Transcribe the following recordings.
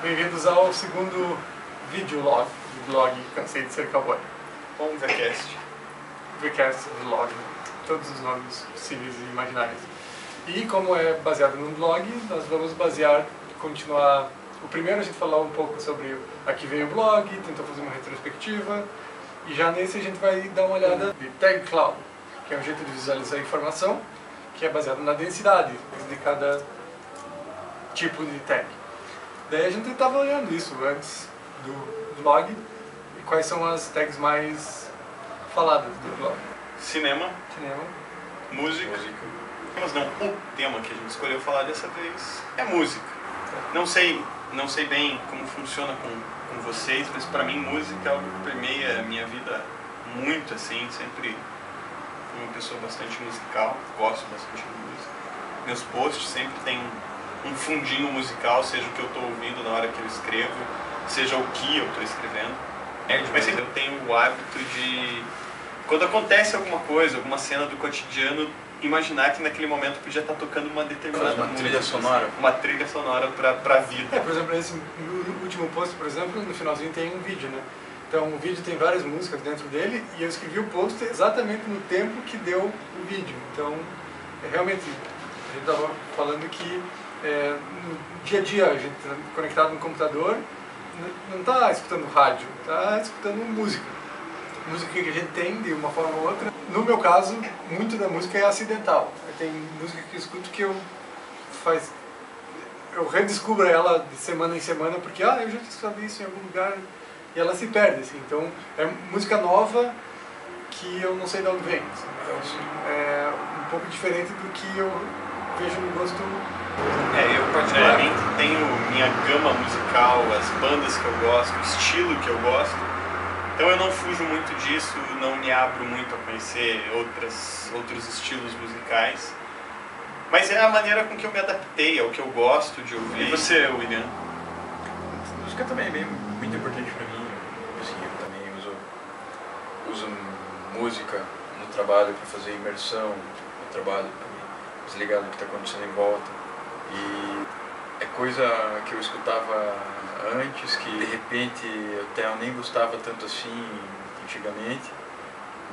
Bem-vindos ao segundo videolog do blog Cansei de Ser Cowboy. Ou um Vcast. Vcast, vlog, todos os nomes possíveis e imaginários. E como é baseado num blog, nós vamos continuar. O primeiro a gente falou um pouco sobre a que veio o blog, tentou fazer uma retrospectiva. E já nesse a gente vai dar uma olhada de Tag Cloud, que é um jeito de visualizar a informação, que é baseado na densidade de cada tipo de tag. Daí a gente estava olhando isso antes do blog, e quais são as tags mais faladas do blog. Cinema, música. Mas não, o tema que a gente escolheu falar dessa vez é música. Não sei bem como funciona com vocês, mas pra mim música é algo que permeia a minha vida muito, assim, sempre fui uma pessoa bastante musical, gosto bastante de música. Meus posts sempre tem um fundinho musical, seja o que eu estou ouvindo na hora que eu escrevo, seja o que eu estou escrevendo. Mas eu tenho o hábito de, quando acontece alguma coisa, alguma cena do cotidiano, imaginar que naquele momento podia estar tocando uma determinada música. Trilha sonora. Uma trilha sonora pra vida. Por exemplo, nesse último post, por exemplo, no finalzinho tem um vídeo, né? Então o vídeo tem várias músicas dentro dele e eu escrevi o post exatamente no tempo que deu o vídeo. Então, realmente, a gente estava falando que no dia a dia a gente está conectado no computador, não está escutando rádio, está escutando música. Música que a gente tem de uma forma ou outra. No meu caso, muito da música é acidental. Tem música que eu escuto que eu redescubro ela de semana em semana porque eu já escutei isso em algum lugar e ela se perde, assim. Então é música nova que eu não sei de onde vem, assim. Então é um pouco diferente do que eu vejo no gosto. Eu particularmente tenho minha gama musical, as bandas que eu gosto, o estilo que eu gosto. Então eu não fujo muito disso, não me abro muito a conhecer outros estilos musicais. Mas é a maneira com que eu me adaptei ao que eu gosto de ouvir. E você, William? A música também é muito importante para mim. Assim, eu também uso música no trabalho para fazer imersão no trabalho, para me desligar do que está acontecendo em volta. E é coisa que eu escutava antes, que de repente eu até nem gostava tanto assim antigamente,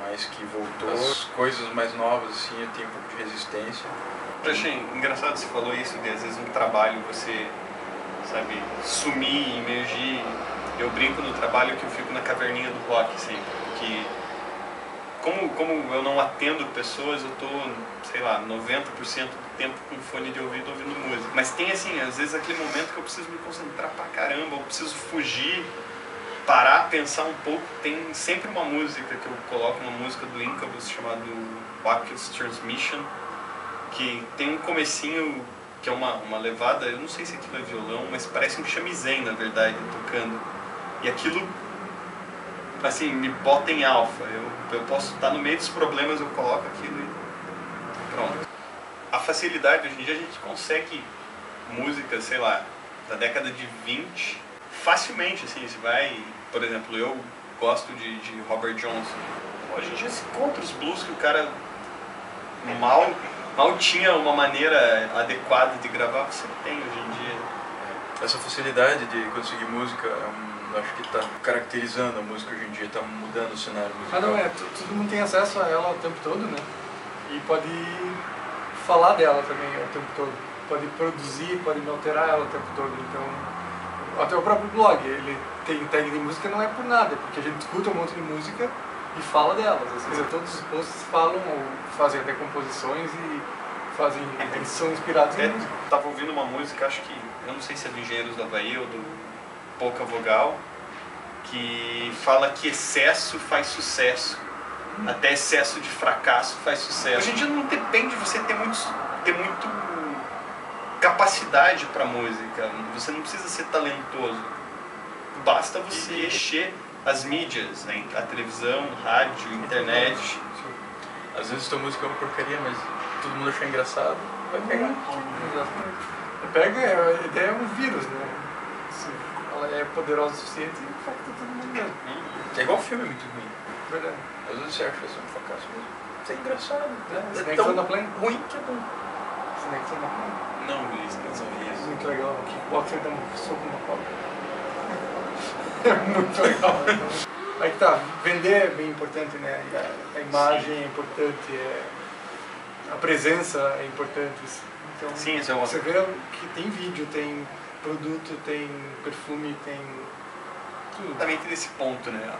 mas que voltou. As coisas mais novas assim eu tenho um pouco de resistência. Eu achei engraçado você falou isso, de às vezes no trabalho você, sabe, sumir, emergir. Eu brinco no trabalho que eu fico na caverninha do rock sempre, porque como eu não atendo pessoas, eu tô, sei lá, 90% do tempo com fone de ouvido ouvindo música. Mas tem assim, às vezes aquele momento que eu preciso me concentrar pra caramba, eu preciso fugir, parar, pensar um pouco. Tem sempre uma música que eu coloco, uma música do Incubus chamada Bacchus Transmission, que tem um comecinho que é uma levada, eu não sei se aquilo é violão, mas parece um shamisen na verdade, tocando. E aquilo, assim, me bota em alfa. Eu posso estar no meio dos problemas, eu coloco aquilo e pronto. A facilidade, hoje em dia a gente consegue música, sei lá, da década de 20, facilmente, assim, você vai, por exemplo, eu gosto de Robert Johnson. Hoje em dia se encontra os blues que o cara mal tinha uma maneira adequada de gravar, você tem hoje em dia. Essa facilidade de conseguir música acho que está caracterizando a música hoje em dia, está mudando o cenário musical. Todo mundo tem acesso a ela o tempo todo, né? E pode falar dela também o tempo todo. Pode produzir, pode alterar ela o tempo todo. Então, até o próprio blog, ele tem tag de música, não é por nada, porque a gente escuta um monte de música e fala delas. Assim, todos os posts falam ou fazem até composições e eles são inspirados em música. Eu estava ouvindo uma música, acho que, eu não sei se é do Engenheiros do Havaí ou do Pouca Vogal, que fala que excesso faz sucesso, até excesso de fracasso faz sucesso. Hoje em dia não depende de você ter muito capacidade para música, você não precisa ser talentoso, basta você encher as mídias, né? A televisão, rádio, internet. Às vezes tua música é uma porcaria, mas todo mundo acha engraçado, vai pegar. Exatamente. A ideia é um vírus, né? Ela é poderosa o suficiente e infecta todo mundo mesmo. É igual filme muito ruim. Verdade. Às vezes você acha que é um fracasso, mas é engraçado. É tão tão ruim que é bom. Nixon não. Não, Luiz, não sabia É isso. muito legal, o kickboxer dá um soco na cobra. É muito legal. Aí que tá, vender é bem importante, né? A imagem é importante, a presença é importante. Então, Sim, isso é uma... você vê que tem vídeo, tem produto, tem perfume, tem tudo. Exatamente nesse ponto, né?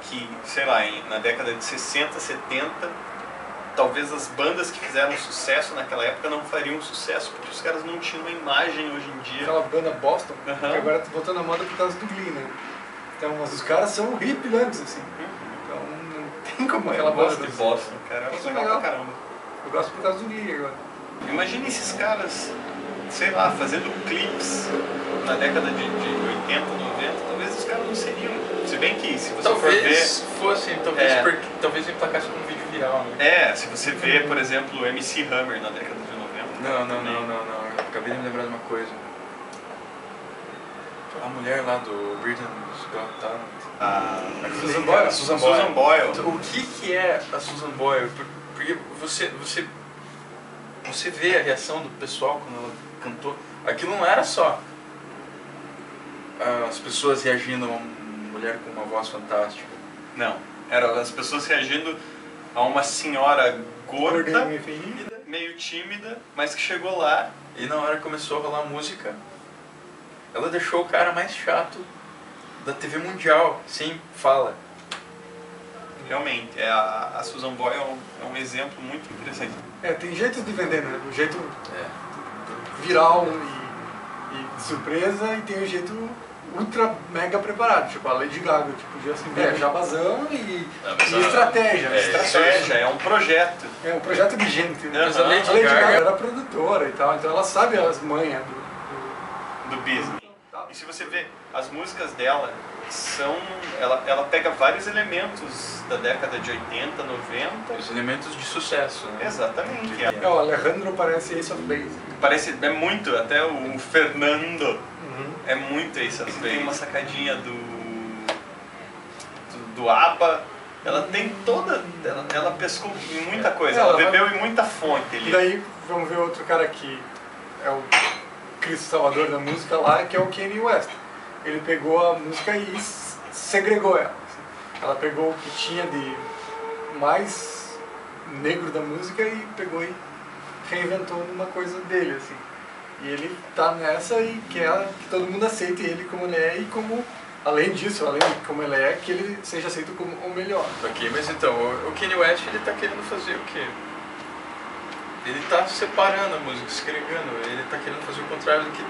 Que, sei lá, na década de 60, 70, talvez as bandas que fizeram sucesso naquela época não fariam sucesso, porque os caras não tinham uma imagem hoje em dia. Aquela banda Boston, Uhum. que agora tá voltando à moda por causa do Glee, né? Então, mas os caras são hippie antes, assim. Então, não tem como Eu aquela banda gosto de assim. Boston, cara. Eu acho Boston é legal pra legal. caramba. Eu gosto por causa do Glee agora. Imagina esses caras, sei lá, fazendo clipes na década de 80, 90, talvez os caras não seriam. Se bem que, se você Talvez for fossem, talvez, É. porque, talvez emplacasse como um vídeo viral, né? ver... se você vê, por exemplo, o MC Hammer na década de 90. Não. Eu acabei de me lembrar de uma coisa. A mulher lá do Britain's Got Talent. A Susan Boyle. Susan Boyle. O que é a Susan Boyle? Porque você vê a reação do pessoal quando ela cantou. Aquilo não era só as pessoas reagindo a uma mulher com uma voz fantástica. Não, eram as pessoas reagindo a uma senhora gorda, Gordinha, feinha. meio tímida, mas que chegou lá. E na hora que começou a rolar música, ela deixou o cara mais chato da TV mundial, sem fala. Realmente, a Susan Boyle é um exemplo muito interessante. Tem jeitos de vender, né? O jeito É. viral e de surpresa, e tem o jeito ultra mega preparado, tipo a Lady Gaga, tipo, já assim, jabazão e estratégia. Estratégia, é um projeto. É um projeto de gente, né? Mas a Lady Gaga era produtora e tal, então ela sabe as manhas Do business. Tá. E se você vê, as músicas dela são... Ela pega vários elementos da década de 80, 90. Os elementos de sucesso, né? Exatamente. O Alejandro parece Ace of Base. Parece, é muito, até o Fernando é muito Ace of Base. Tem uma sacadinha do ABBA. Ela tem toda... Ela pescou em muita coisa. Ela bebeu em muita fonte ali. E daí, vamos ver outro cara que é o Cristo Salvador da música lá, que é o Kanye West. Ele pegou a música e segregou ela. Assim. Ela pegou o que tinha de mais negro da música e pegou e reinventou numa coisa dele, assim. E ele tá nessa e quer que todo mundo aceite ele como ele é e como, além disso, além de como ele é, que ele seja aceito como o melhor. Ok, mas então, o Kanye West, ele tá querendo fazer o quê? Ele tá separando a música, segregando, ele tá querendo fazer o contrário do que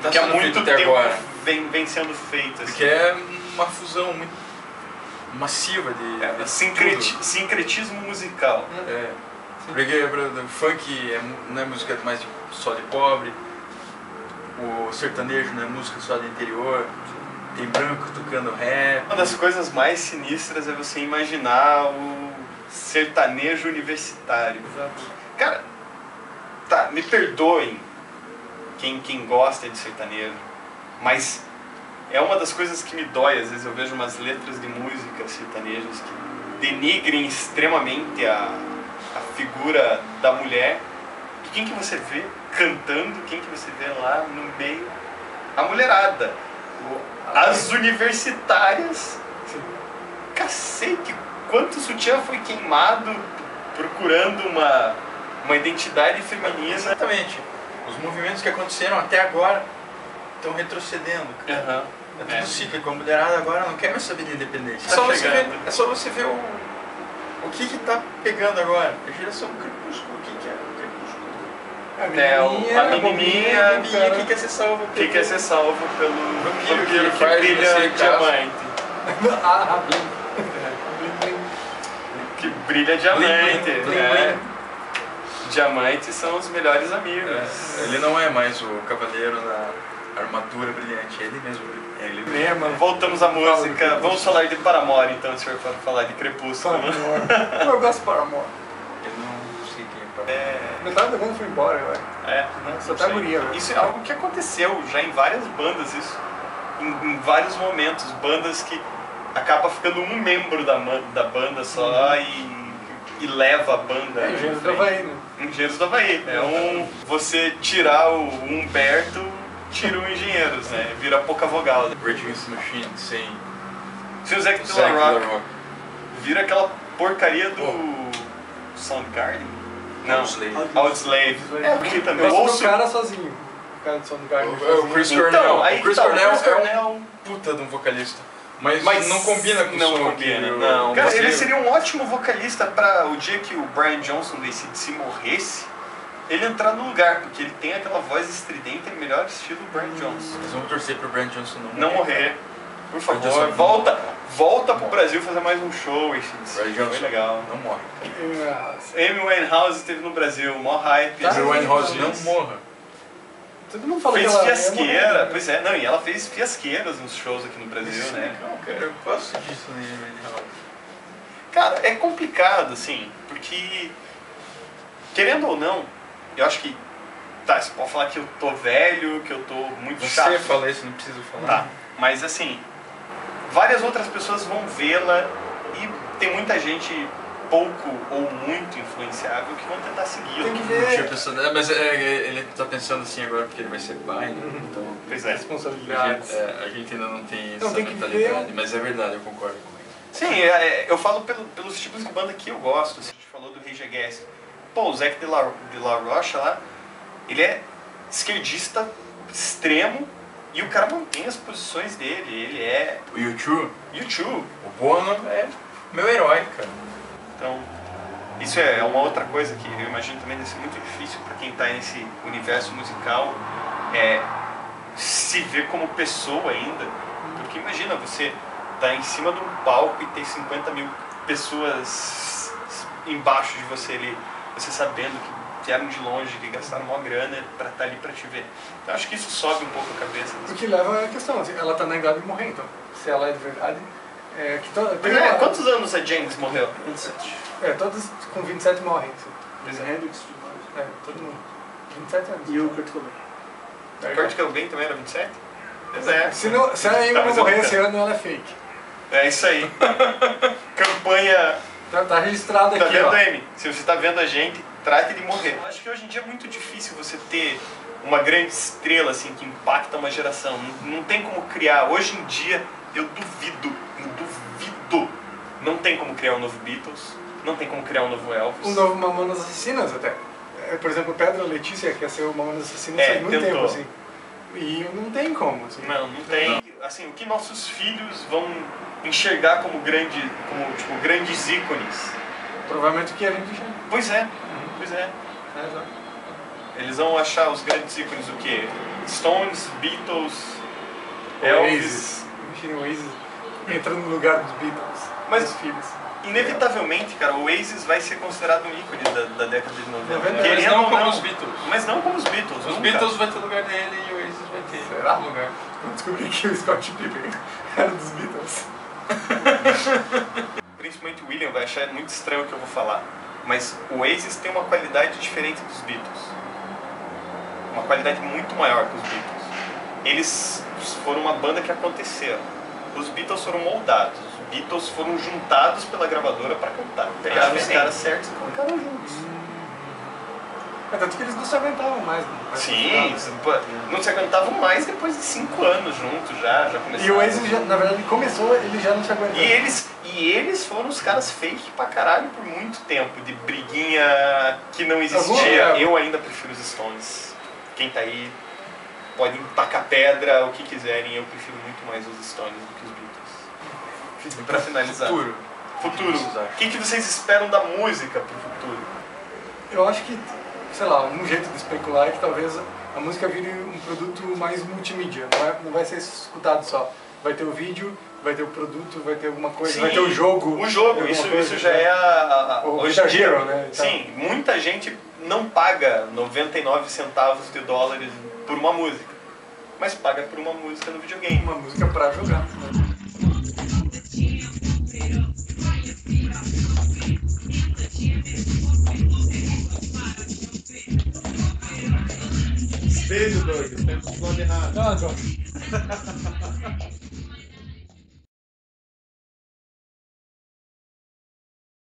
tá Que há sendo feito muito até tempo agora. vem sendo feito. Assim. Porque é uma fusão muito massiva de sincretismo musical. É. Porque o funk não é música mais só de pobre, o sertanejo não é música só do interior, tem branco tocando rap. Uma das coisas mais sinistras é você imaginar o sertanejo universitário. Exato. Cara, tá, me perdoem quem gosta de sertanejo, mas é uma das coisas que me dói. Às vezes eu vejo umas letras de música sertanejas que denigrem extremamente a figura da mulher. E quem que você vê cantando, quem que você vê lá no meio? A mulherada, as universitárias. Cacete, quanto sutiã foi queimado procurando uma identidade feminina. Exatamente. Os movimentos que aconteceram até agora estão retrocedendo. Uhum. É tudo cíclico, a mulherada agora não quer mais saber de independência. Tá chegando. É só você ver o que tá pegando agora. A geração crepúsculo, o que é o crepúsculo? A menininha, Que quer ser salva que quer ser salvo pelo vampiro que faz brilha você diamante. Que brilha diamante. Blim, blim, né? Diamantes são os melhores amigos. Ele não é mais o cavaleiro na armadura brilhante, ele mesmo. Ele Mesmo. Voltamos à música. Vamos falar de Paramore então, se for falar de Crepúsculo. Paramore. Eu gosto de Paramore. Eu não sei quem é Metade da banda foi embora, eu acho. Só tá sei. guria, velho. Isso é algo que aconteceu já em várias bandas, isso. Em vários momentos, bandas que acaba ficando um membro da banda só e e leva a banda. É Engenheiros do Havaí, né? Engenheiros do Havaí. Você tirar o Humberto, tira o Engenheiros, né? Vira pouca vogal. Rage Against the Machine sem Se o Zac de Zac la de Rock la Rock. vira aquela porcaria do Soundgarden? Não, Audioslave. Audioslave. É, porque também. Eu Eu ouço ouço... o cara sozinho. O cara do Soundgarden. O Chris Então, Cornell. aí O Chris tá, o Cornell Chris é Cornell- um puta de um vocalista. Mas, Mas não combina com o não som combina, aqui, não. Cara, Você- ele seria um ótimo vocalista para o dia que o Brian Johnson se morresse, ele entrar no lugar, porque ele tem aquela voz estridente, é melhor estilo Brian Johnson. Mas vamos torcer pro Brian Johnson Não morrer. Por Brian favor, Johnson volta pro Brasil fazer mais um show, esse Brian Johnson foi legal. não morre. Amy Winehouse esteve no Brasil, mó hype. Tá. Amy Winehouse não Fez- morra. Todo mundo fala Fez que ela fiasqueira, pois é, não, e ela fez fiasqueiras nos shows aqui no Brasil, né? Não, cara, eu gosto disso né, Amy Winehouse. Cara, é complicado, assim, porque, querendo ou não, eu acho que, tá, você pode falar que eu tô velho, que eu tô muito Você chato. fala isso, não preciso falar. Tá, mas assim, várias outras pessoas vão vê-la e tem muita gente pouco ou muito influenciável que vão tentar segui-la. Tem que Não tinha ver pensado, mas ele tá pensando assim agora porque ele vai ser pai, né? Então Pois é. responsabilidades. a gente ainda não tem Não, essa tem que mentalidade, ver. mas é verdade, eu concordo com ele. Sim, eu falo pelos tipos de banda que eu gosto. Assim, a gente falou do Rage Against. Pô, o Zac de la Rocha lá, ele é esquerdista extremo e o cara mantém as posições dele. Ele é O YouTube, YouTube. o Bono é meu herói, cara. Então, isso é uma outra coisa que eu imagino também deve ser muito difícil para quem está nesse universo musical, se ver como pessoa ainda. Porque imagina, você tá em cima de um palco e tem 50 mil pessoas embaixo de você ali, você sabendo que vieram de longe, que gastaram uma grana para estar ali para te ver. Então acho que isso sobe um pouco a cabeça. O que leva à questão, assim, ela tá na idade de morrer, então. Se ela é de verdade. Tem uma- Quantos anos a James morreu? 27. todos com 27 morrem. Assim. Pois é. Hendrix, Todo mundo. 27 anos. e o Kurt Cobain. O Kurt Cobain também era 27? Pois é. Se a Amy Tá, não mas eu morrer não esse quero. ano, ela é fake. É isso aí. Campanha. Tá registrado Tá aqui, vendo, ó. Amy? Se você tá vendo a gente, trate de morrer. Eu acho que hoje em dia é muito difícil você ter uma grande estrela assim que impacta uma geração. Não tem como criar. Hoje em dia, eu duvido. Não tem como criar um novo Beatles. Não tem como criar um novo Elvis. Um novo Mamonas Assassinas até. Por exemplo, Pedra Letícia quer ser o Mamonas Assassinas faz muito tentou. tempo, assim. E não tem como, assim. Não tem. Assim, o que nossos filhos vão enxergar como grandes ícones. Provavelmente o que a gente chama. Pois é. Eles vão achar os grandes ícones o quê? Stones, Beatles, Elvis. Oasis. Imagina o Oasis entrando no lugar dos Beatles. Mas- dos filhos. Inevitavelmente, cara, o Oasis vai ser considerado um ícone da década de 90. Mas Mas Querendo não ou como não. os Beatles. Mas não como os Beatles. Os nunca. Beatles vai ter lugar dele e o Oasis vai ter Será? lugar. Eu descobri que o Scott Pippen era dos Beatles. Principalmente o William vai achar muito estranho o que eu vou falar. Mas o Oasis tem uma qualidade diferente dos Beatles. Uma qualidade muito maior que os Beatles. Eles foram uma banda que aconteceram. Os Beatles foram moldados. Os Beatles foram juntados pela gravadora para cantar. Pegaram os caras certos e colocaram juntos. Tanto que eles não se aguentavam mais. Né? Sim, não se aguentavam mais depois de 5 anos juntos já começaram. E o Oasis, na verdade, começou, ele já não se aguentava. E eles foram os caras fake pra caralho por muito tempo, de briguinha que não existia. Algum- Eu ainda prefiro os Stones. Quem tá aí pode tacar pedra, o que quiserem, eu prefiro muito mais os Stones do que os Beatles. E pra finalizar, Futuro. futuro. O que vocês esperam da música pro futuro? Eu acho que, sei lá, um jeito de especular é que talvez a música vire um produto mais multimídia. Não vai ser escutado só. Vai ter o vídeo, vai ter o produto, vai ter alguma coisa, Sim, vai ter o jogo. O jogo, alguma isso coisa, já é O hoje Guitar em dia, Hero, né? Sim, muita gente não paga 99 centavos de dólares por uma música, mas paga por uma música no videogame. Uma música pra jogar. Espelho, doido. Temos do lado errado. Não, não.